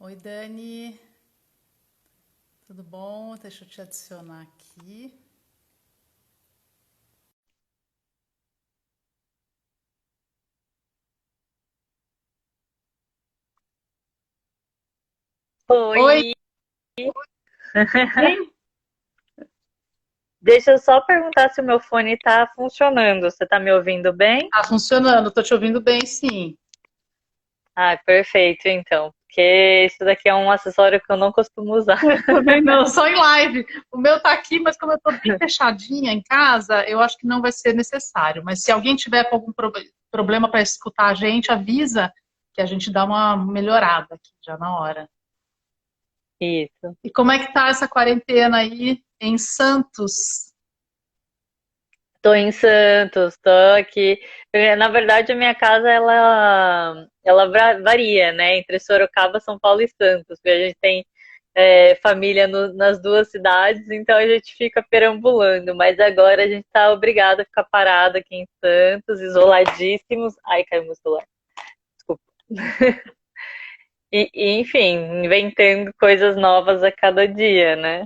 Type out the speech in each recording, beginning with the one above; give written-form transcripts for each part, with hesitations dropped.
Oi, Dani, tudo bom? Deixa eu te adicionar aqui. Oi, Oi, Sim? deixa eu só perguntar se o meu fone está funcionando. Você está me ouvindo bem? Tá funcionando, tô te ouvindo bem, sim. Ah, perfeito, então. Porque isso daqui é um acessório que eu não costumo usar. Também não, só em live. O meu tá aqui, mas como eu tô bem fechadinha em casa, eu acho que não vai ser necessário. Mas se alguém tiver com algum problema para escutar a gente, avisa que a gente dá uma melhorada aqui já na hora. Isso. E como é que tá essa quarentena aí em Santos? Estou em Santos, estou aqui. Na verdade, a minha casa ela varia, né? Entre Sorocaba, São Paulo e Santos, porque a gente tem família nas duas cidades, então a gente fica perambulando. Mas agora a gente está obrigado a ficar parado aqui em Santos, isoladíssimos. Ai, caiu meu celular. Desculpa. Enfim, inventando coisas novas a cada dia, né?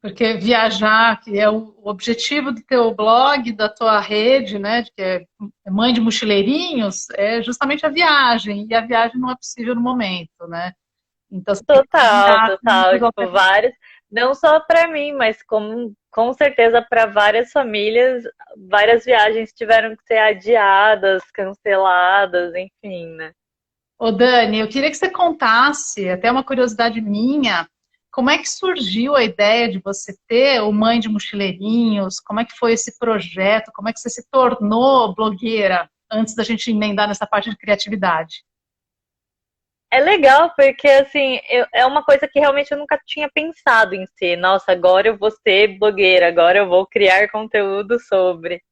Porque viajar, que é o objetivo do teu blog, da tua rede, né, de que é mãe de mochileirinhos, é justamente a viagem, e a viagem não é possível no momento, né? Então você tem que Total, criar total. muitas Tipo, alternativas. vários, não só para mim, mas com certeza para várias famílias, várias viagens tiveram que ser adiadas, canceladas, enfim, né? Ô Dani, eu queria que você contasse, até uma curiosidade minha, como é que surgiu a ideia de você ter o Mãe de Mochileirinhos? Como é que foi esse projeto? Como é que você se tornou blogueira antes da gente emendar nessa parte de criatividade? É legal porque, assim, é uma coisa que realmente eu nunca tinha pensado em si. Nossa, agora eu vou ser blogueira, agora eu vou criar conteúdo sobre.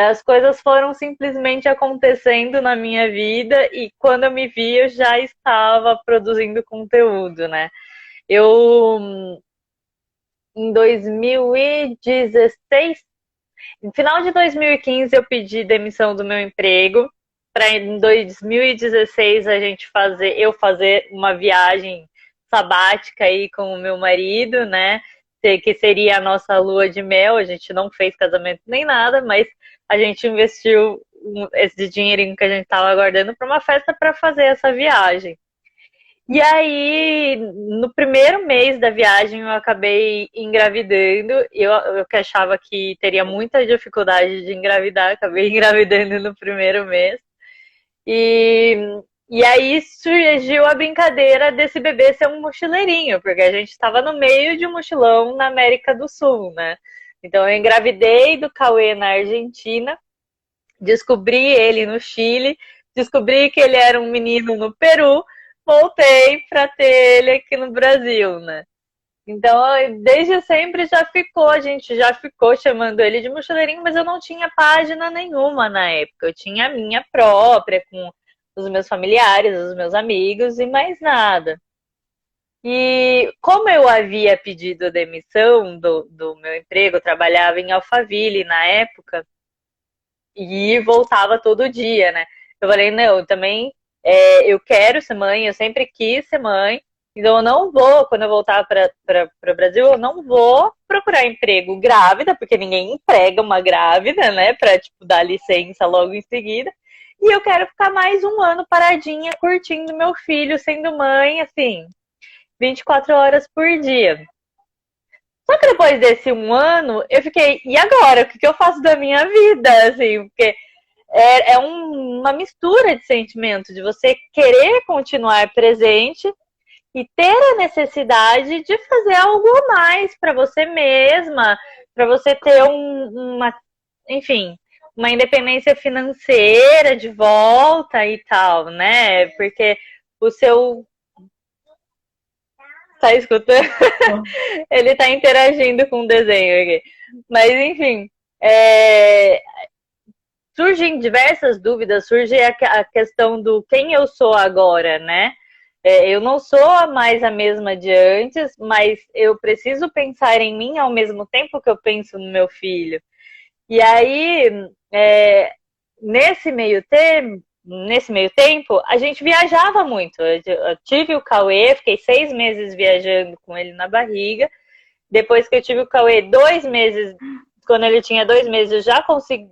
As coisas foram simplesmente acontecendo na minha vida e quando eu me vi, eu já estava produzindo conteúdo, né? Eu, em 2016, no final de 2015, eu pedi demissão do meu emprego para em 2016 eu fazer uma viagem sabática aí com o meu marido, né? Que seria a nossa lua de mel. A gente não fez casamento nem nada, mas a gente investiu esse dinheirinho que a gente estava guardando para uma festa para fazer essa viagem. E aí, no primeiro mês da viagem, eu acabei engravidando. Eu que achava que teria muita dificuldade de engravidar, acabei engravidando no primeiro mês. E, e aí surgiu a brincadeira desse bebê ser um mochileirinho, porque a gente estava no meio de um mochilão na América do Sul, né? Então eu engravidei do Cauê na Argentina, descobri ele no Chile, descobri que ele era um menino no Peru, voltei para ter ele aqui no Brasil, né? Então, desde sempre a gente já ficou chamando ele de mochileirinho, mas eu não tinha página nenhuma na época. Eu tinha a minha própria, com os meus familiares, os meus amigos e mais nada. E como eu havia pedido demissão do meu emprego, eu trabalhava em Alphaville na época, e voltava todo dia, né? Eu falei, não, também eu quero ser mãe, eu sempre quis ser mãe, então eu não vou, quando eu voltar para o Brasil, eu não vou procurar emprego grávida, porque ninguém emprega uma grávida, né, para tipo, dar licença logo em seguida. E eu quero ficar mais um ano paradinha, curtindo meu filho, sendo mãe, assim, 24 horas por dia. Só que depois desse um ano, eu fiquei, e agora? O que, que eu faço da minha vida? Assim, porque uma mistura de sentimento, de você querer continuar presente e ter a necessidade de fazer algo a mais para você mesma, para você ter enfim, uma independência financeira de volta e tal, né? Porque o seu. Tá escutando? Ele tá interagindo com o desenho aqui. Mas, enfim, é, surgem diversas dúvidas, surge a questão do quem eu sou agora, né? Eu não sou mais a mesma de antes, mas eu preciso pensar em mim ao mesmo tempo que eu penso no meu filho. E aí, é, nesse meio nesse meio tempo, a gente viajava muito. Eu tive o Cauê, fiquei 6 meses viajando com ele na barriga. Depois que eu tive o Cauê, 2 meses, quando ele tinha 2 meses, eu já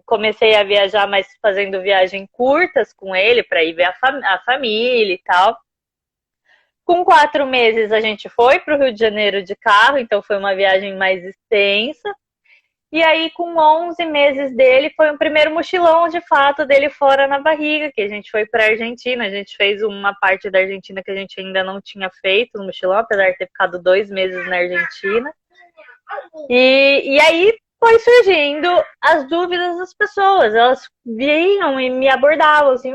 comecei a viajar, mas fazendo viagem curtas com ele, para ir ver a família e tal. Com 4 meses, a gente foi para o Rio de Janeiro de carro, então foi uma viagem mais extensa. E aí, com 11 meses dele, foi o primeiro mochilão, de fato, dele fora na barriga, que a gente foi para a Argentina. A gente fez uma parte da Argentina que a gente ainda não tinha feito no mochilão, apesar de ter ficado 2 meses na Argentina. E aí foi surgindo as dúvidas das pessoas. Elas vinham e me abordavam assim,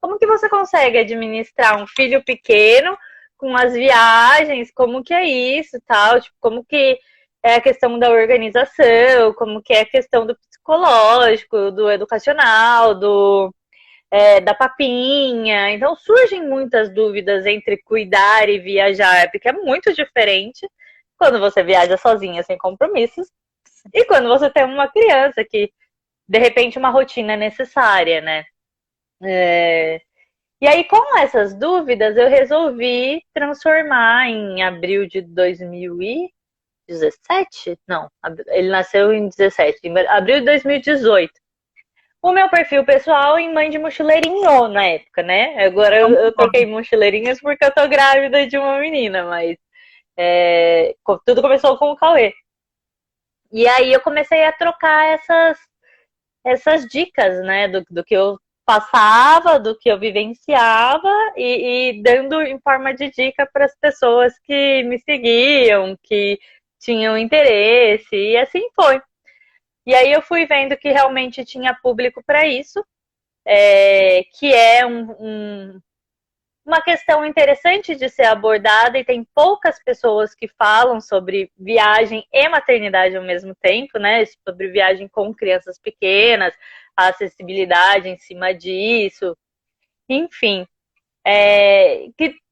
como que você consegue administrar um filho pequeno com as viagens? Como que é isso, tal? Tipo, como que é a questão da organização, como que é a questão do psicológico, do educacional, da papinha. Então surgem muitas dúvidas entre cuidar e viajar, porque é muito diferente quando você viaja sozinha, sem compromissos, e quando você tem uma criança que, de repente, uma rotina é necessária, né? E aí, com essas dúvidas, eu resolvi transformar em abril de 2017? Não, ele nasceu em 17, em abril de 2018. O meu perfil pessoal em mãe de mochileirinho na época, né? Agora eu troquei mochileirinhas porque eu tô grávida de uma menina, mas tudo começou com o Cauê. E aí eu comecei a trocar essas dicas, né? Do que eu passava, do que eu vivenciava e dando em forma de dica para as pessoas que me seguiam, que tinham interesse, e assim foi. E aí eu fui vendo que realmente tinha público para isso, que é uma questão interessante de ser abordada, e tem poucas pessoas que falam sobre viagem e maternidade ao mesmo tempo, né? Sobre viagem com crianças pequenas, a acessibilidade em cima disso, enfim.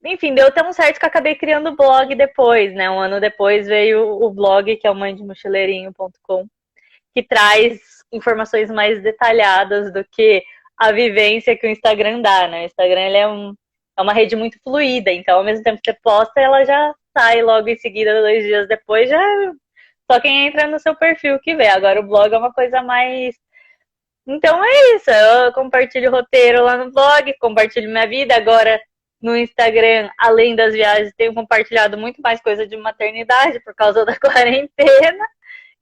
Enfim, deu tão certo que eu acabei criando o blog depois, né? Um ano depois veio o blog, que é o mãedemochileirinho.com, que traz informações mais detalhadas do que a vivência que o Instagram dá, né? O Instagram, ele é uma rede muito fluida, então ao mesmo tempo que você posta, ela já sai logo em seguida, 2 dias depois, já só quem entra no seu perfil que vê. Agora o blog é uma coisa mais... Então é isso, eu compartilho roteiro lá no blog, compartilho minha vida. Agora no Instagram, além das viagens, tenho compartilhado muito mais coisa de maternidade por causa da quarentena,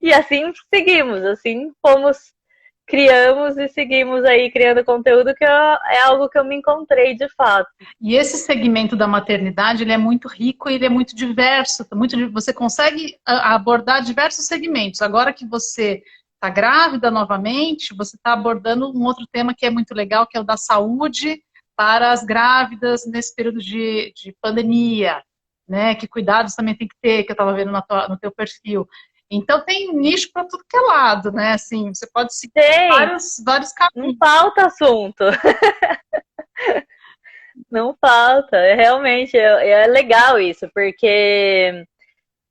e assim seguimos, assim criamos e seguimos aí criando conteúdo, que é algo que eu me encontrei de fato. E esse segmento da maternidade, ele é muito rico e ele é muito diverso. Você consegue abordar diversos segmentos. Agora que você está grávida novamente, você está abordando um outro tema que é muito legal, que é o da saúde para as grávidas nesse período de pandemia, né? Que cuidados também tem que ter, que eu estava vendo no teu perfil. Então tem nicho para tudo que é lado, né? Assim, você pode seguir vários caminhos. Não falta assunto. Não falta. Realmente é legal isso, porque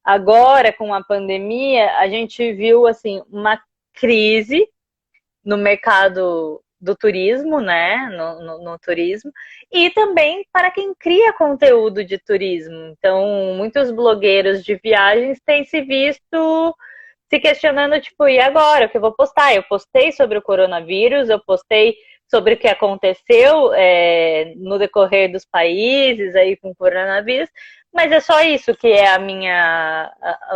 agora, com a pandemia, a gente viu assim uma crise no mercado do turismo, né? No turismo, e também para quem cria conteúdo de turismo. Então, muitos blogueiros de viagens têm se visto se questionando, tipo, e agora? O que eu vou postar? Eu postei sobre o coronavírus, eu postei sobre o que aconteceu no decorrer dos países aí com o coronavírus, mas é só isso que é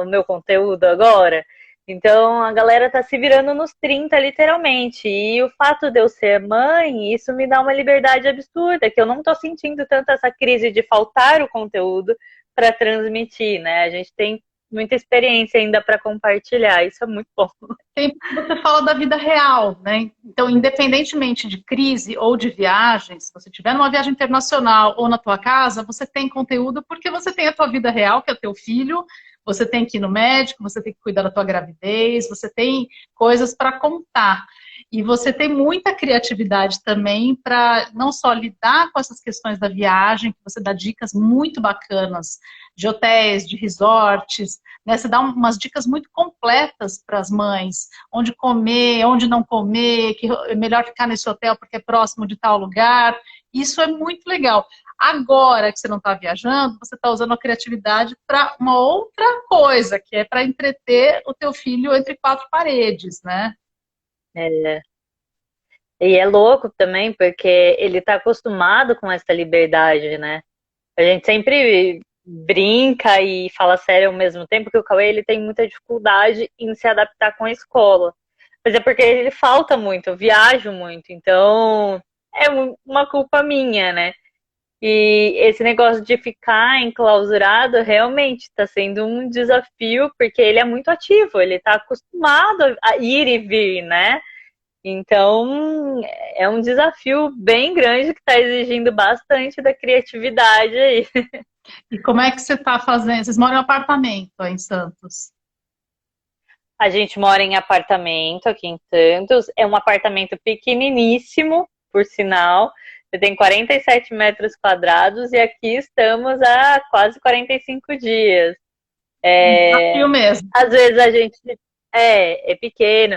o meu conteúdo agora? Então a galera tá se virando nos 30, literalmente. E o fato de eu ser mãe, isso me dá uma liberdade absurda, que eu não tô sentindo tanto essa crise de faltar o conteúdo para transmitir, né? A gente tem muita experiência ainda para compartilhar, isso é muito bom. Você fala da vida real, né? Então, independentemente de crise ou de viagem, se você estiver numa viagem internacional ou na tua casa, você tem conteúdo porque você tem a tua vida real, que é o teu filho, você tem que ir no médico, você tem que cuidar da tua gravidez, você tem coisas para contar. E você tem muita criatividade também para não só lidar com essas questões da viagem, que você dá dicas muito bacanas de hotéis, de resorts, né? Você dá umas dicas muito completas para as mães, onde comer, onde não comer, que é melhor ficar nesse hotel porque é próximo de tal lugar. Isso é muito legal. Agora que você não está viajando, você está usando a criatividade para uma outra coisa, que é para entreter o teu filho entre quatro paredes, né? É. E é louco também, porque ele tá acostumado com essa liberdade, né? A gente sempre brinca e fala sério ao mesmo tempo que o Cauê ele tem muita dificuldade em se adaptar com a escola. Mas é porque ele falta muito, eu viajo muito, então é uma culpa minha, né? E esse negócio de ficar enclausurado realmente está sendo um desafio, porque ele é muito ativo, ele está acostumado a ir e vir, né? Então, é um desafio bem grande que está exigindo bastante da criatividade aí. E como é que você está fazendo? Vocês moram em apartamento aí em Santos? A gente mora em apartamento aqui em Santos, é um apartamento pequeniníssimo, por sinal. Você tem 47 metros quadrados e aqui estamos há quase 45 dias. Desafio mesmo. Às vezes a gente é pequeno.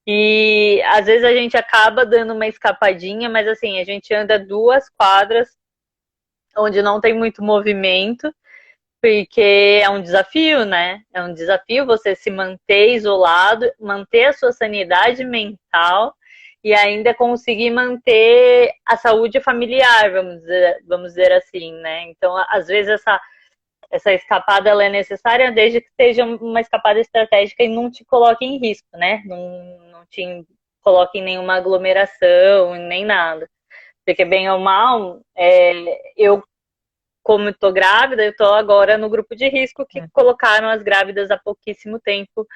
E às vezes a gente acaba dando uma escapadinha, mas assim, a gente anda 2 quadras onde não tem muito movimento, porque é um desafio, né? É um desafio você se manter isolado, manter a sua sanidade mental e ainda conseguir manter a saúde familiar, vamos dizer assim, né? Então, às vezes essa escapada ela é necessária desde que seja uma escapada estratégica e não te coloque em risco, né? Não te coloque em nenhuma aglomeração, nem nada. Porque bem ou mal, eu, como estou grávida, eu estou agora no grupo de risco que colocaram as grávidas há pouquíssimo tempo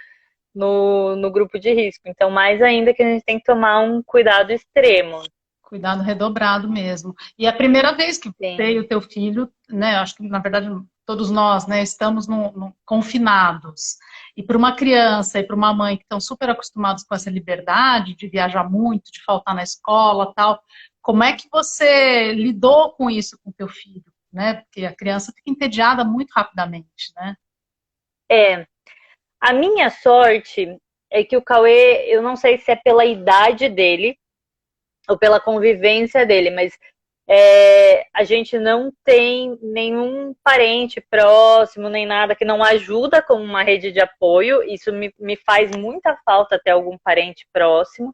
no grupo de risco. Então, mais ainda que a gente tem que tomar um cuidado extremo. Cuidado redobrado mesmo. E é a primeira vez que Sim. veio o teu filho, né? Acho que, na verdade, todos nós, né, estamos confinados. E para uma criança e para uma mãe que estão super acostumados com essa liberdade de viajar muito, de faltar na escola, tal, como é que você lidou com isso com o teu filho, né? Porque a criança fica entediada muito rapidamente, né? A minha sorte é que o Cauê, eu não sei se é pela idade dele, ou pela convivência dele, mas a gente não tem nenhum parente próximo, nem nada que não ajuda como uma rede de apoio. Isso me faz muita falta ter algum parente próximo,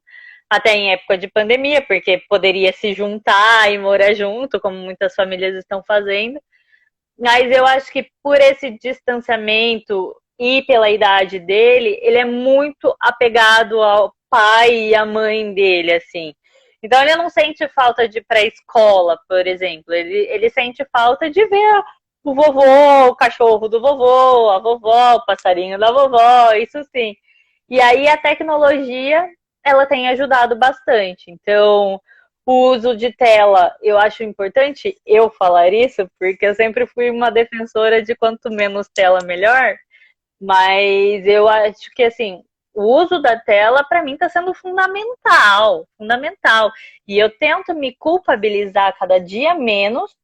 até em época de pandemia, porque poderia se juntar e morar junto, como muitas famílias estão fazendo. Mas eu acho que por esse distanciamento e pela idade dele, ele é muito apegado ao pai e à mãe dele, assim. Então ele não sente falta de ir pra escola, por exemplo. Ele sente falta de ver o vovô, o cachorro do vovô, a vovó, o passarinho da vovó, isso sim. E aí a tecnologia, ela tem ajudado bastante. Então, o uso de tela, eu acho importante eu falar isso, porque eu sempre fui uma defensora de quanto menos tela, melhor. Mas eu acho que, assim, o uso da tela, para mim, está sendo fundamental, fundamental. E eu tento me culpabilizar cada dia menos,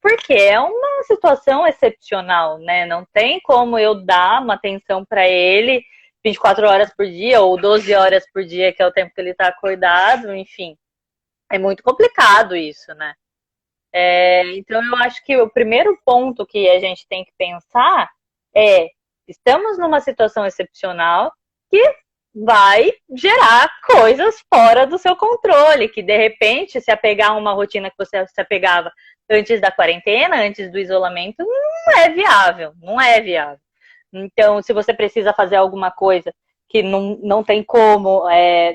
porque é uma situação excepcional, né? Não tem como eu dar uma atenção para ele 24 horas por dia ou 12 horas por dia, que é o tempo que ele está acordado, enfim. É muito complicado isso, né? Então eu acho que o primeiro ponto que a gente tem que pensar é: estamos numa situação excepcional que vai gerar coisas fora do seu controle, que de repente se apegar a uma rotina que você se apegava antes da quarentena, antes do isolamento, não é viável, não é viável. Então, se você precisa fazer alguma coisa que não tem como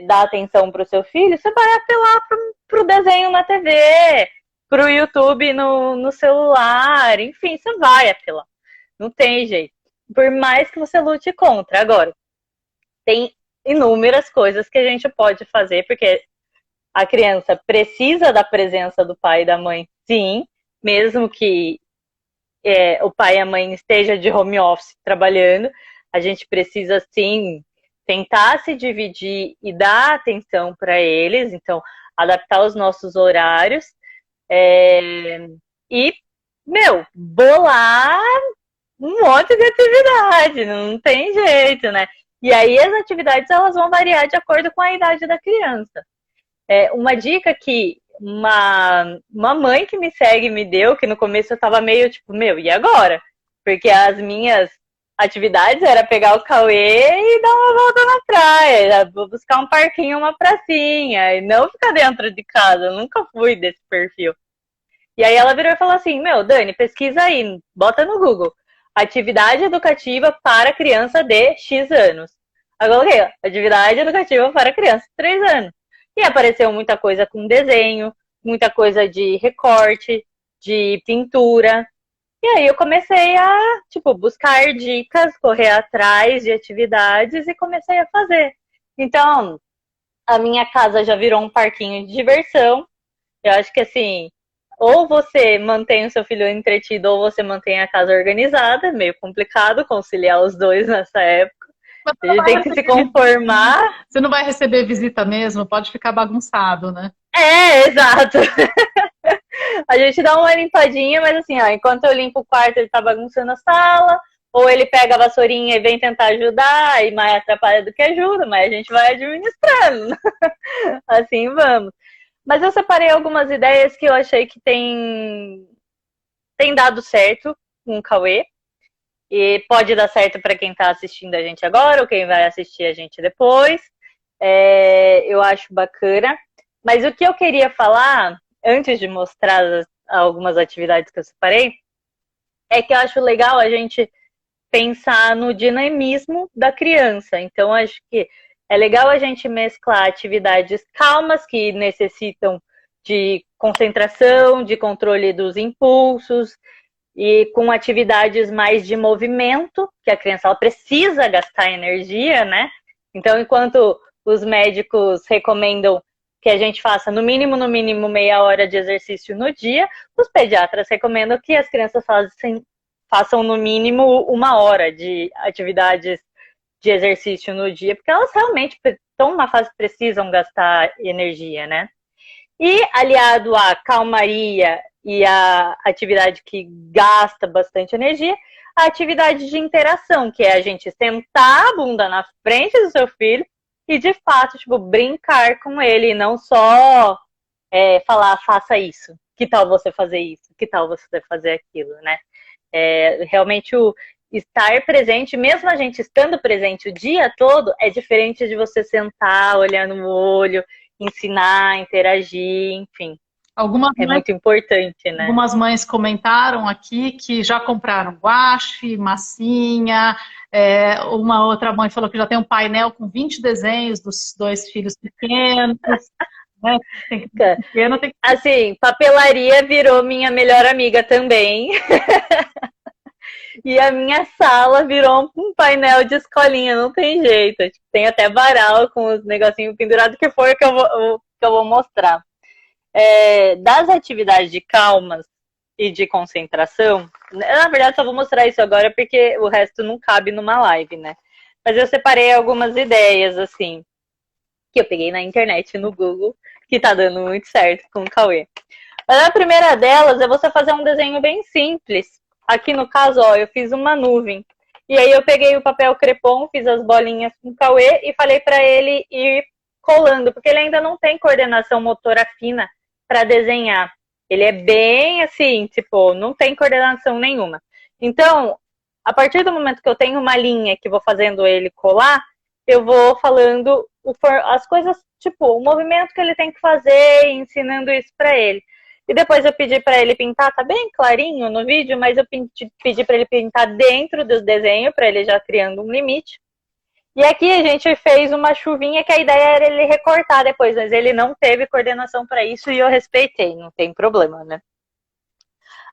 dar atenção para o seu filho, você vai apelar para o desenho na TV, para o YouTube no celular, enfim, você vai apelar. Não tem jeito. Por mais que você lute contra. Agora, tem inúmeras coisas que a gente pode fazer, porque a criança precisa da presença do pai e da mãe, sim, mesmo que o pai e a mãe esteja de home office trabalhando, a gente precisa, sim, tentar se dividir e dar atenção para eles, então adaptar os nossos horários e, bolar um monte de atividade, não tem jeito, né? E aí as atividades elas vão variar de acordo com a idade da criança. Uma dica que uma mãe que me segue me deu, que no começo eu tava meio tipo, e agora? Porque as minhas atividades era pegar o Cauê e dar uma volta na praia, buscar um parquinho, uma pracinha, e não ficar dentro de casa. Eu nunca fui desse perfil. E aí ela virou e falou assim, Dani, pesquisa aí, bota no Google. Atividade educativa para criança de X anos. Aí eu coloquei, atividade educativa para criança de 3 anos. E apareceu muita coisa com desenho, muita coisa de recorte, de pintura. E aí eu comecei a, buscar dicas, correr atrás de atividades e comecei a fazer. Então, a minha casa já virou um parquinho de diversão. Eu acho que assim, ou você mantém o seu filho entretido ou você mantém a casa organizada. Meio complicado conciliar os dois nessa época. A gente tem que se conformar. Você não vai receber visita mesmo, pode ficar bagunçado, né? Exato. A gente dá uma limpadinha, mas assim, enquanto eu limpo o quarto, ele tá bagunçando a sala, ou ele pega a vassourinha e vem tentar ajudar, e mais atrapalha do que ajuda, mas a gente vai administrando. Assim vamos. Mas eu separei algumas ideias que eu achei que tem dado certo com o Cauê. E pode dar certo para quem está assistindo a gente agora ou quem vai assistir a gente depois. Eu acho bacana. Mas o que eu queria falar, antes de mostrar algumas atividades que eu separei, é que eu acho legal a gente pensar no dinamismo da criança. Então, acho que é legal a gente mesclar atividades calmas que necessitam de concentração, de controle dos impulsos, e com atividades mais de movimento, que a criança ela precisa gastar energia, né? Então, enquanto os médicos recomendam que a gente faça no mínimo meia hora de exercício no dia, os pediatras recomendam que as crianças façam no mínimo 1 hora de atividades de exercício no dia, porque elas realmente estão numa fase que precisam gastar energia, né? E aliado à calmaria e a atividade que gasta bastante energia, a atividade de interação, que é a gente sentar a bunda na frente do seu filho e, de fato, brincar com ele, e não só falar, faça isso, que tal você fazer isso, que tal você fazer aquilo, né? Realmente o estar presente, mesmo a gente estando presente o dia todo, é diferente de você sentar, olhar no olho, ensinar, interagir, enfim. Muito importante, né? Algumas mães comentaram aqui que já compraram guache, massinha. Uma outra mãe falou que já tem um painel com 20 desenhos dos 2 filhos pequenos. Né? Assim, papelaria virou minha melhor amiga também. E a minha sala virou um painel de escolinha, não tem jeito. Tem até varal com os negocinhos pendurados, que foi o que eu vou mostrar. Das atividades de calmas e de concentração, na verdade só vou mostrar isso agora porque o resto não cabe numa live, né? Mas eu separei algumas ideias, assim, que eu peguei na internet, no Google, que tá dando muito certo com o Cauê. Mas a primeira delas é você fazer um desenho bem simples. Aqui no caso, eu fiz uma nuvem. E aí eu peguei o papel crepom, fiz as bolinhas com o Cauê e falei para ele ir colando, porque ele ainda não tem coordenação motora fina para desenhar. Ele é bem assim, não tem coordenação nenhuma. Então, a partir do momento que eu tenho uma linha que vou fazendo ele colar, eu vou falando as coisas, o movimento que ele tem que fazer, ensinando isso para ele. E depois eu pedi para ele pintar, tá bem clarinho no vídeo, mas eu pedi para ele pintar dentro do desenho, para ele já criando um limite. E aqui a gente fez uma chuvinha que a ideia era ele recortar depois, mas ele não teve coordenação para isso e eu respeitei, não tem problema, né?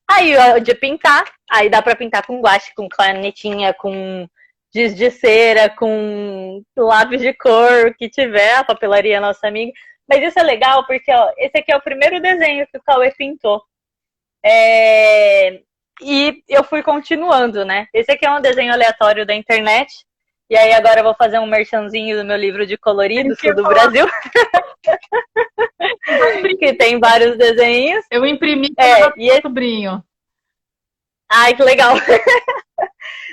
Aí, de pintar, aí dá para pintar com guache, com canetinha, com giz de cera, com lápis de cor, o que tiver, a papelaria nossa amiga. Mas isso é legal porque, esse aqui é o primeiro desenho que o Cauê pintou. E eu fui continuando, né? Esse aqui é um desenho aleatório da internet. E aí agora eu vou fazer um merchanzinho do meu livro de colorido, Sul do Brasil. Que tem vários desenhos. Eu imprimi para o meu sobrinho. Ai, que legal.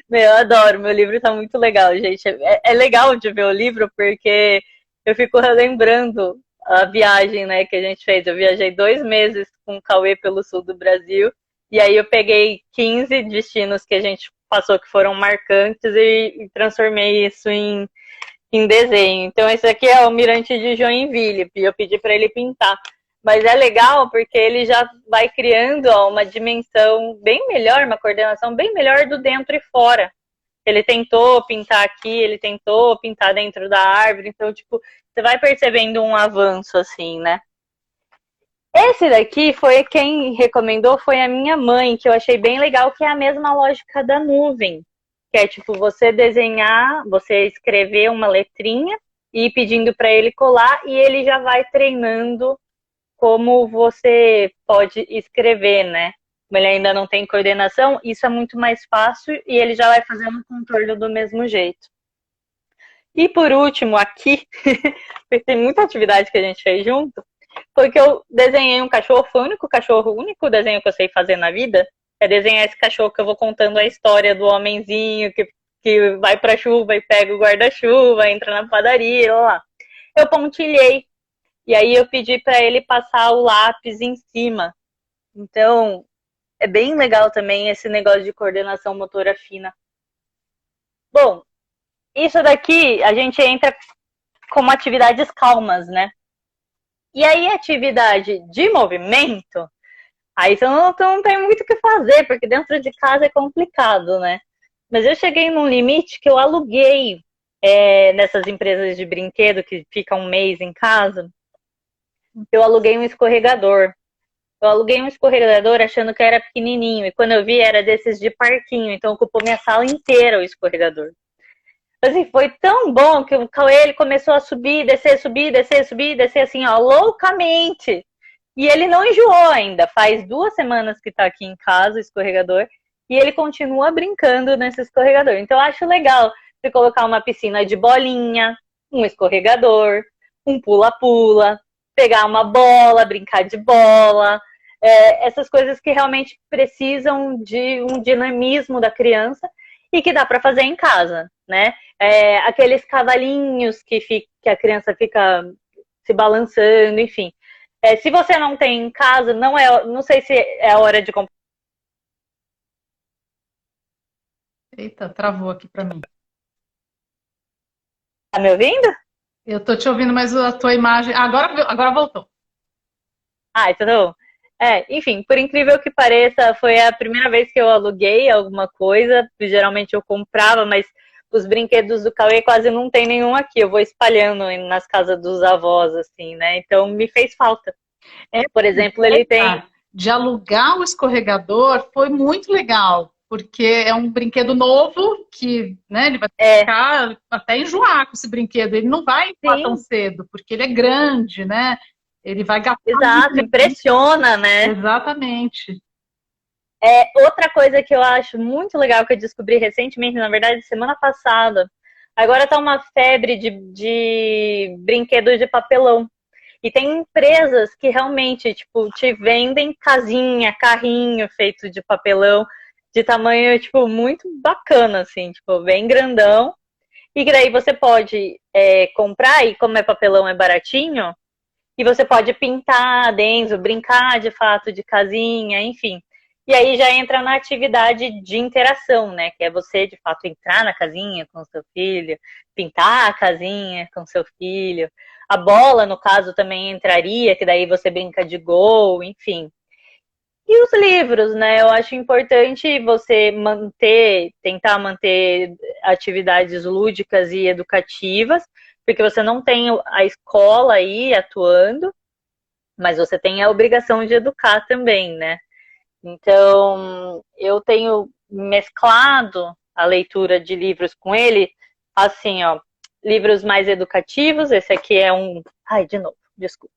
Meu, eu adoro. Meu livro tá muito legal, gente. É legal de ver o livro porque eu fico relembrando a viagem, né, que a gente fez. Eu viajei 2 meses com o Cauê pelo sul do Brasil. E aí eu peguei 15 destinos que a gente passou que foram marcantes e transformei isso em desenho. Então esse aqui é o Mirante de Joinville. E eu pedi para ele pintar. Mas é legal porque ele já vai criando uma dimensão bem melhor, uma coordenação bem melhor do dentro e fora. Ele tentou pintar aqui, ele tentou pintar dentro da árvore, então, tipo, você vai percebendo um avanço, assim, né? Esse daqui foi quem recomendou, foi a minha mãe, que eu achei bem legal, que é a mesma lógica da nuvem. Que é, tipo, você desenhar, você escrever uma letrinha e ir pedindo para ele colar, e ele já vai treinando como você pode escrever, né? Como ele ainda não tem coordenação, isso é muito mais fácil e ele já vai fazendo o contorno do mesmo jeito. E por último, aqui, porque tem muita atividade que a gente fez junto, foi que eu desenhei um cachorro, foi o único desenho que eu sei fazer na vida, é desenhar esse cachorro que eu vou contando a história do homenzinho que vai pra chuva e pega o guarda-chuva, entra na padaria, lá. Eu pontilhei. E aí eu pedi para ele passar o lápis em cima. Então, é bem legal também esse negócio de coordenação motora fina. Bom, isso daqui a gente entra como atividades calmas, né? E aí atividade de movimento, aí você não tem muito o que fazer, porque dentro de casa é complicado, né? Mas eu cheguei num limite que eu aluguei nessas empresas de brinquedo que ficam um mês em casa. Eu aluguei um escorregador. Eu aluguei um escorregador achando que era pequenininho. E quando eu vi, era desses de parquinho. Então, ocupou minha sala inteira o escorregador. Assim, foi tão bom que o Cauê ele começou a subir, descer, subir, descer, subir, descer, assim, ó, loucamente. E ele não enjoou ainda. Faz 2 semanas que tá aqui em casa o escorregador. E ele continua brincando nesse escorregador. Então, eu acho legal você colocar uma piscina de bolinha, um escorregador, um pula-pula, pegar uma bola, brincar de bola, essas coisas que realmente precisam de um dinamismo da criança e que dá para fazer em casa, né? Aqueles cavalinhos que a criança fica se balançando, enfim. Se você não tem em casa, não sei se é a hora de comprar. Eita, travou aqui para mim. Tá me ouvindo? Eu tô te ouvindo, mas a tua imagem. Agora voltou. Então. Enfim, por incrível que pareça, foi a primeira vez que eu aluguei alguma coisa. Geralmente eu comprava, mas os brinquedos do Cauê quase não tem nenhum aqui. Eu vou espalhando nas casas dos avós, assim, né? Então me fez falta. Por exemplo, ele tem. De alugar o escorregador foi muito legal, porque é um brinquedo novo que, né, ele vai ficar até enjoar com esse brinquedo. Ele não vai enjoar tão cedo, porque ele é grande, né? Ele vai gastar. Exato, impressiona, né? Exatamente. Outra coisa que eu acho muito legal que eu descobri recentemente, na verdade, semana passada. Agora tá uma febre de brinquedos de papelão. E tem empresas que realmente, tipo, te vendem casinha, carrinho feito de papelão, de tamanho, tipo, muito bacana, assim, tipo, bem grandão. E que daí você pode comprar, e como é papelão, é baratinho, e você pode pintar dentro, brincar de fato de casinha, enfim. E aí já entra na atividade de interação, né? Que é você, de fato, entrar na casinha com o seu filho, pintar a casinha com o seu filho. A bola, no caso, também entraria, que daí você brinca de gol, enfim. E os livros, né? Eu acho importante você tentar manter atividades lúdicas e educativas, porque você não tem a escola aí atuando, mas você tem a obrigação de educar também, né? Então, eu tenho mesclado a leitura de livros com ele, assim, ó, livros mais educativos. Esse aqui é um... Ai, de novo, desculpa.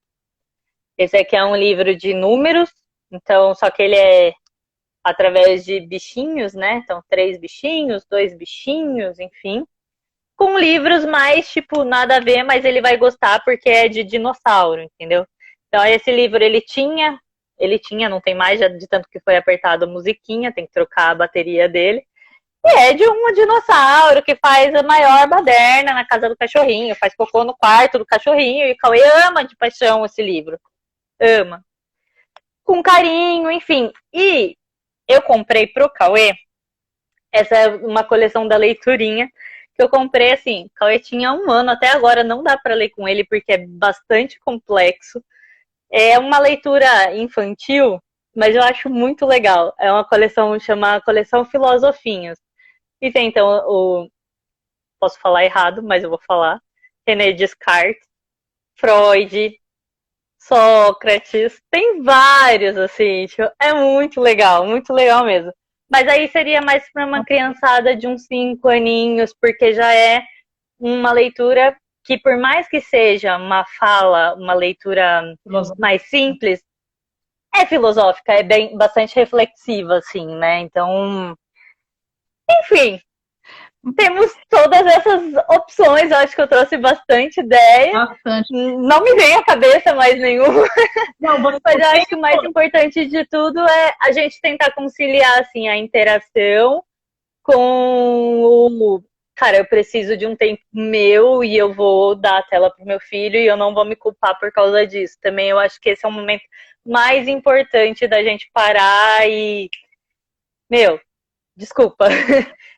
Esse aqui é um livro de números, então, só que ele é através de bichinhos, né? Então, 3 bichinhos, 2 bichinhos, enfim. com livros mais, tipo, nada a ver, mas ele vai gostar porque é de dinossauro, entendeu? Então, esse livro não tem mais, já de tanto que foi apertado a musiquinha, tem que trocar a bateria dele. E é de um dinossauro que faz a maior baderna na casa do cachorrinho, faz cocô no quarto do cachorrinho, e Cauê ama de paixão esse livro. Ama. Com carinho, enfim. E eu comprei pro Cauê, essa é uma coleção da leiturinha, que eu comprei assim, Cauê tinha 1 ano, até agora não dá para ler com ele, porque é bastante complexo. É uma leitura infantil, mas eu acho muito legal. É uma coleção, chama Coleção Filosofinhos. E tem, então, posso falar errado, mas eu vou falar, René Descartes, Freud, Sócrates, tem vários, assim, tipo, é muito legal mesmo. Mas aí seria mais para uma criançada de uns 5 aninhos, porque já é uma leitura que, por mais que seja uma leitura mais simples, é filosófica, é bastante reflexiva, assim, né? Então, enfim, temos todas essas opções. Eu acho que eu trouxe bastante ideia. Bastante. Não me vem à cabeça mais nenhuma. Não, mas eu acho que o mais importante de tudo é a gente tentar conciliar assim, a interação com o... Cara, eu preciso de um tempo meu e eu vou dar a tela pro meu filho e eu não vou me culpar por causa disso. Também eu acho que esse é o momento mais importante da gente parar e... Meu, desculpa,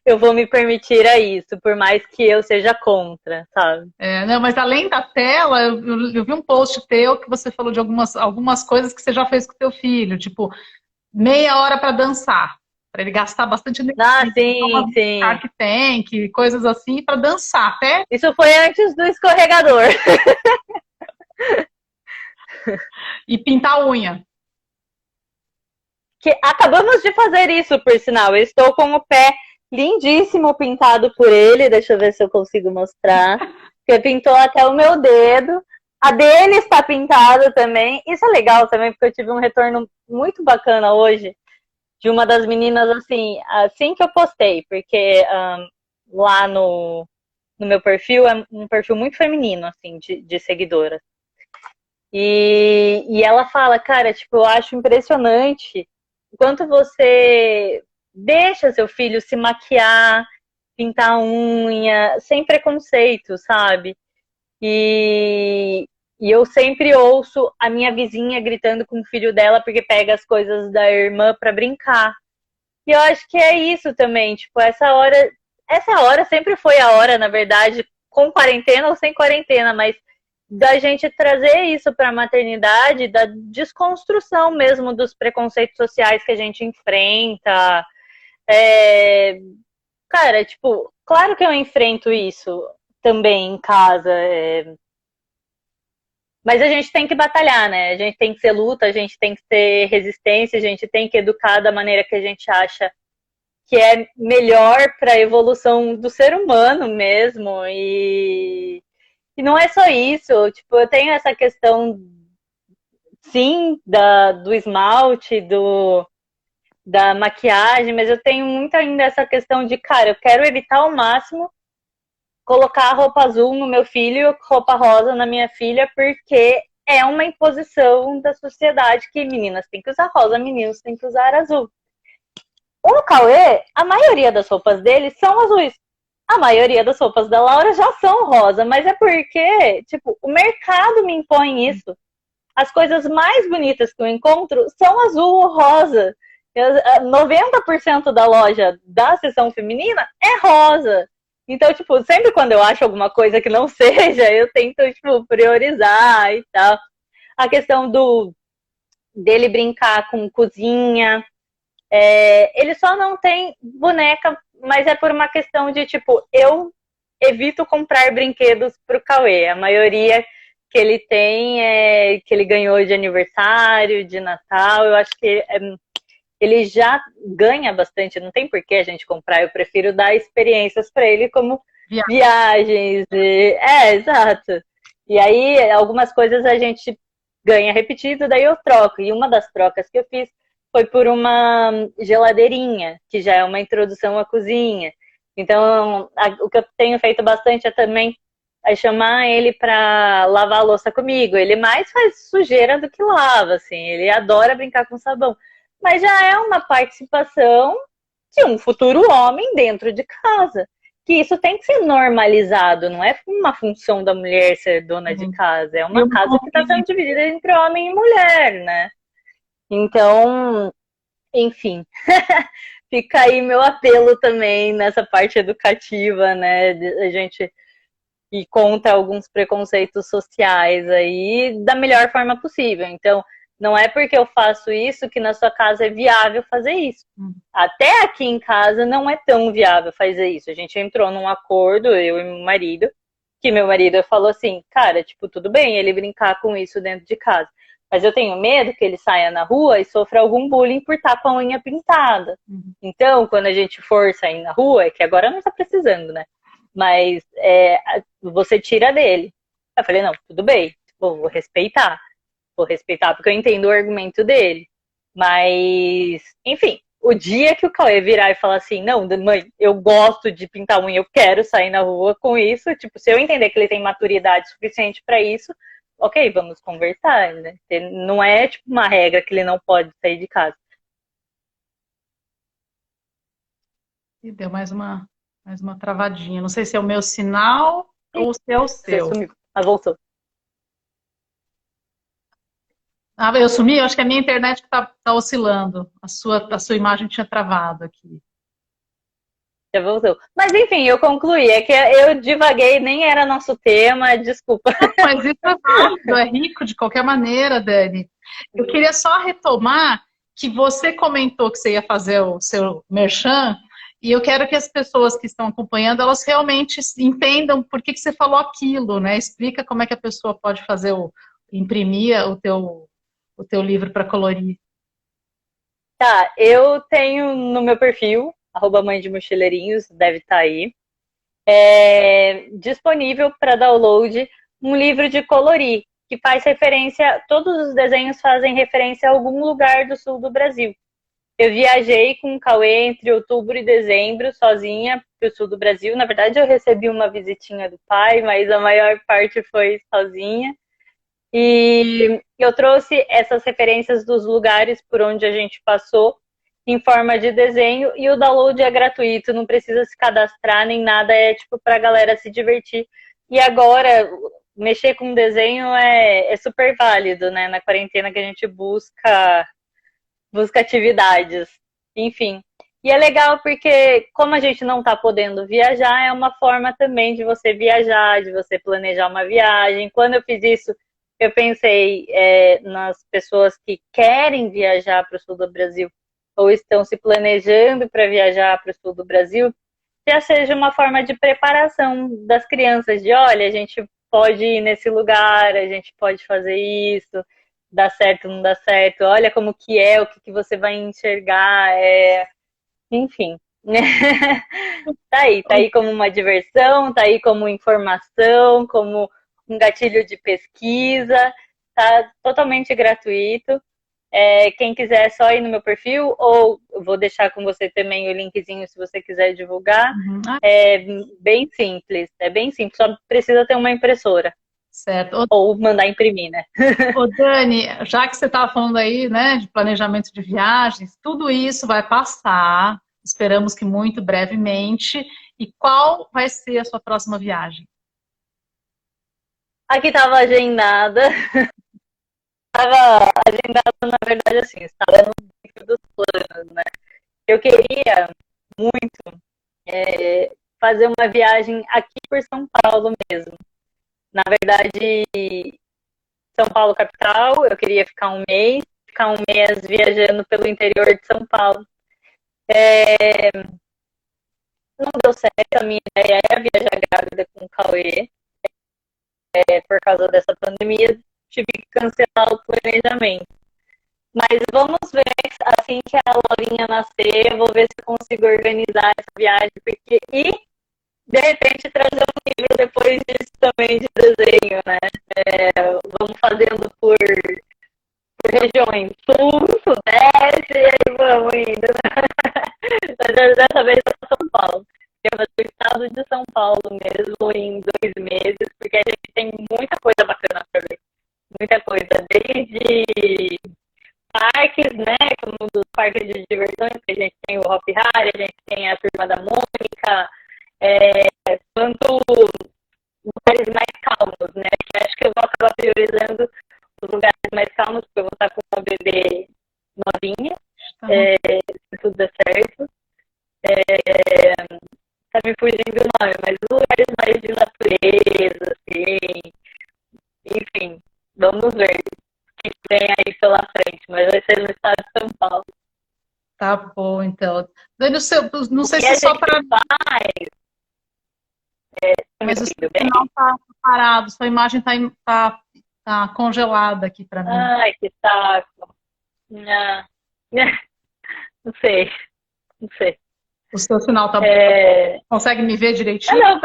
eu vou me permitir a isso, por mais que eu seja contra, sabe? Não, mas além da tela, eu vi um post teu que você falou de algumas coisas que você já fez com o teu filho, tipo, meia hora para dançar, para ele gastar bastante energia. Ah, sim. Que tem, coisas assim, para dançar até. Isso foi antes do escorregador. E pintar a unha. Que acabamos de fazer isso, por sinal. Eu estou com o pé lindíssimo pintado por ele. Deixa eu ver se eu consigo mostrar. Porque pintou até o meu dedo. A dele está pintada também. Isso é legal também, porque eu tive um retorno muito bacana hoje de uma das meninas, assim que eu postei. Porque lá no meu perfil é um perfil muito feminino, assim, de seguidoras. E ela fala, cara, tipo, eu acho impressionante o quanto você deixa seu filho se maquiar, pintar a unha, sem preconceito, sabe? E eu sempre ouço a minha vizinha gritando com o filho dela porque pega as coisas da irmã pra brincar. E eu acho que é isso também, tipo, essa hora sempre foi a hora, na verdade, com quarentena ou sem quarentena, mas da gente trazer isso para a maternidade, da desconstrução mesmo dos preconceitos sociais que a gente enfrenta. Cara, tipo, claro que eu enfrento isso também em casa, mas a gente tem que batalhar, né? A gente tem que ser luta, a gente tem que ter resistência, a gente tem que educar da maneira que a gente acha que é melhor para a evolução do ser humano mesmo. E não é só isso, tipo, eu tenho essa questão, sim, do esmalte, da maquiagem, mas eu tenho muito ainda essa questão de, cara, eu quero evitar ao máximo colocar roupa azul no meu filho, roupa rosa na minha filha, porque é uma imposição da sociedade que meninas têm que usar rosa, meninos têm que usar azul. O Cauê, a maioria das roupas dele são azuis. A maioria das roupas da Laura já são rosa, mas é porque, tipo, o mercado me impõe isso. As coisas mais bonitas que eu encontro são azul ou rosa. 90% da loja da seção feminina é rosa. Então, tipo, sempre quando eu acho alguma coisa que não seja, eu tento, tipo, priorizar e tal. A questão dele brincar com cozinha. Ele só não tem boneca, mas é por uma questão de, tipo, eu evito comprar brinquedos pro Cauê. A maioria que ele tem é que ele ganhou de aniversário, de Natal. Eu acho que ele já ganha bastante, não tem por que a gente comprar. Eu prefiro dar experiências para ele, como viagens. Exato. E aí, algumas coisas a gente ganha repetido, daí eu troco. E uma das trocas que eu fiz foi por uma geladeirinha, que já é uma introdução à cozinha. Então, o que eu tenho feito bastante é também chamar ele para lavar a louça comigo. Ele mais faz sujeira do que lava, assim. Ele adora brincar com sabão. Mas já é uma participação de um futuro homem dentro de casa. Que isso tem que ser normalizado, não é uma função da mulher ser dona de casa. É uma casa que está sendo dividida entre homem e mulher, né? Então, enfim, fica aí meu apelo também nessa parte educativa, né? A gente ir contra alguns preconceitos sociais aí da melhor forma possível. Então, não é porque eu faço isso que na sua casa é viável fazer isso. Até aqui em casa não é tão viável fazer isso. A gente entrou num acordo, eu e meu marido, que meu marido falou assim, cara, tipo, tudo bem ele brincar com isso dentro de casa. Mas eu tenho medo que ele saia na rua e sofra algum bullying por estar com a unha pintada. Então, quando a gente for sair na rua, é que agora não tá precisando, né? Mas você tira dele. Eu falei, não, tudo bem, vou respeitar. Vou respeitar porque eu entendo o argumento dele. Mas, enfim, o dia que o Cauê virar e falar assim, não, mãe, eu gosto de pintar unha, eu quero sair na rua com isso, tipo, se eu entender que ele tem maturidade suficiente para isso, ok, vamos conversar, né? Não é tipo uma regra que ele não pode sair de casa. E deu mais uma travadinha. Não sei se é o meu sinal ou se é o seu. Você sumiu. Ah, voltou. Ah, eu sumi? Eu acho que a minha internet está oscilando. A sua imagem tinha travado aqui. Já voltou. Mas enfim, eu concluí. É que eu divaguei, nem era nosso tema, desculpa. Não, mas isso é válido, é rico de qualquer maneira, Dani. Eu queria só retomar que você comentou que você ia fazer o seu merchan, e eu quero que as pessoas que estão acompanhando, elas realmente entendam por que você falou aquilo, né? Explica como é que a pessoa pode fazer imprimir o teu livro para colorir. Tá, eu tenho no meu perfil, @mãe de mochileirinhos, deve estar aí, disponível para download um livro de colorir, que faz referência, todos os desenhos fazem referência a algum lugar do sul do Brasil. Eu viajei com o Cauê entre outubro e dezembro, sozinha, para o sul do Brasil. Na verdade, eu recebi uma visitinha do pai, mas a maior parte foi sozinha. E eu trouxe essas referências dos lugares por onde a gente passou em forma de desenho, e o download é gratuito, não precisa se cadastrar nem nada, é tipo para a galera se divertir. E agora, mexer com desenho é super válido, né? Na quarentena que a gente busca atividades, enfim. E é legal porque, como a gente não está podendo viajar, é uma forma também de você viajar, de você planejar uma viagem. Quando eu fiz isso, eu pensei nas pessoas que querem viajar para o sul do Brasil ou estão se planejando para viajar para o sul do Brasil, já seja uma forma de preparação das crianças, de olha, a gente pode ir nesse lugar, a gente pode fazer isso, dá certo, não dá certo, olha como que é, o que você vai enxergar, enfim. Tá aí como uma diversão, tá aí como informação, como um gatilho de pesquisa, tá totalmente gratuito. Quem quiser é só ir no meu perfil, ou eu vou deixar com você também o linkzinho se você quiser divulgar. É bem simples, só precisa ter uma impressora. Certo. Ou mandar imprimir, né? Ô Dani, já que você estava falando aí, né, de planejamento de viagens, tudo isso vai passar, esperamos que muito brevemente. E qual vai ser a sua próxima viagem? Aqui estava agendada. Estava agendada, na verdade, assim, estava no dentro dos planos, né? Eu queria muito fazer uma viagem aqui por São Paulo mesmo. Na verdade, São Paulo capital, eu queria ficar um mês viajando pelo interior de São Paulo. Não deu certo, a minha ideia era viajar grávida com o Cauê. Por causa dessa pandemia, tive que cancelar o planejamento. Mas vamos ver, assim que a Laurinha nascer, eu vou ver se eu consigo organizar essa viagem, e de repente trazer um livro depois disso também de desenho, né? Vamos fazendo por regiões, sul, sudeste, e aí vamos indo. Dessa vez é São Paulo. quer fazer o estado de São Paulo mesmo em 2 meses, porque a gente tem muita coisa bacana para ver. Muita coisa, desde parques, né, como dos parques de diversões, que a gente tem o Hop Hari, a gente tem a Turma da Mônica, quanto lugares mais calmos, né, que acho que eu vou acabar priorizando os lugares mais calmos, porque eu vou estar com uma bebê novinha, se tudo der certo. Tá me fugindo o nome, mas lugares mais de natureza, assim, enfim, vamos ver o que vem aí pela frente, mas vai ser no estado de São Paulo. Tá bom, então. Dani, não sei E se só para... Mas o seu sinal tá parado, sua imagem tá congelada aqui para mim. Ai, que saco. Não sei, não sei. O seu sinal tá bom. Consegue me ver direitinho? Não,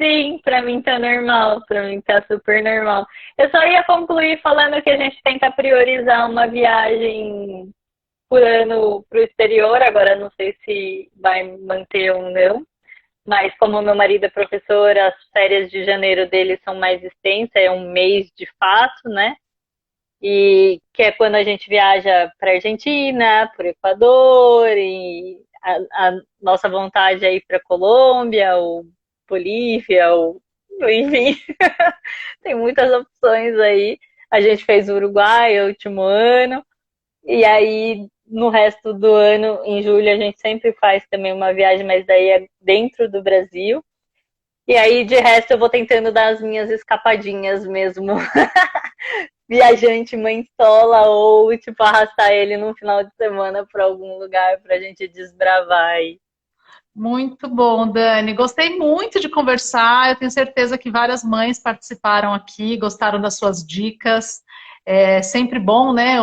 sim, para mim tá normal, para mim tá super normal. Eu só ia concluir falando que a gente tenta priorizar uma viagem por ano para o exterior, agora não sei se vai manter ou não, mas como meu marido é professor, as férias de janeiro dele são mais extensas, é um mês de fato, né? E que é quando a gente viaja para Argentina, para o Equador, e a nossa vontade é ir para Colômbia, ou Bolívia, ou enfim, tem muitas opções aí. A gente fez o Uruguai o último ano, e aí no resto do ano, em julho, a gente sempre faz também uma viagem, mas daí é dentro do Brasil. E aí, de resto, eu vou tentando dar as minhas escapadinhas mesmo. Viajante mãe sola, ou tipo, arrastar ele no final de semana para algum lugar pra gente desbravar aí. Muito bom, Dani. Gostei muito de conversar. Eu tenho certeza que várias mães participaram aqui, gostaram das suas dicas. É sempre bom, né,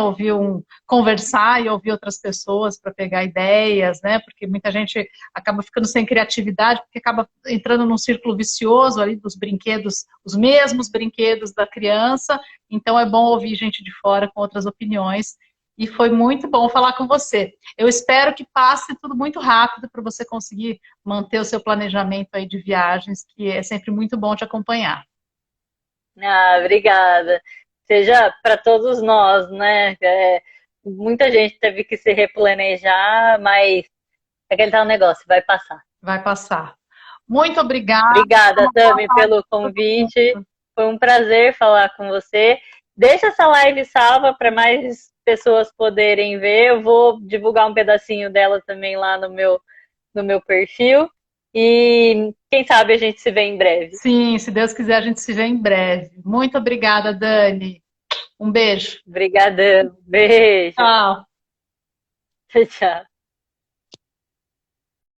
conversar e ouvir outras pessoas para pegar ideias, né? Porque muita gente acaba ficando sem criatividade, porque acaba entrando num círculo vicioso ali dos brinquedos, os mesmos brinquedos da criança. Então é bom ouvir gente de fora com outras opiniões. E foi muito bom falar com você. Eu espero que passe tudo muito rápido para você conseguir manter o seu planejamento aí de viagens, que é sempre muito bom te acompanhar. Obrigada. Seja para todos nós, né? Muita gente teve que se replanejar, mas é aquele tal negócio, vai passar. Vai passar. Muito obrigada. Obrigada, Tami, pelo convite. Foi um prazer falar com você. Deixa essa live salva para mais pessoas poderem ver. Eu vou divulgar um pedacinho dela também lá no meu perfil. E quem sabe a gente se vê em breve. Sim, se Deus quiser, a gente se vê em breve. Muito obrigada, Dani. Um beijo. Obrigadão. Beijo. Tchau. Tchau.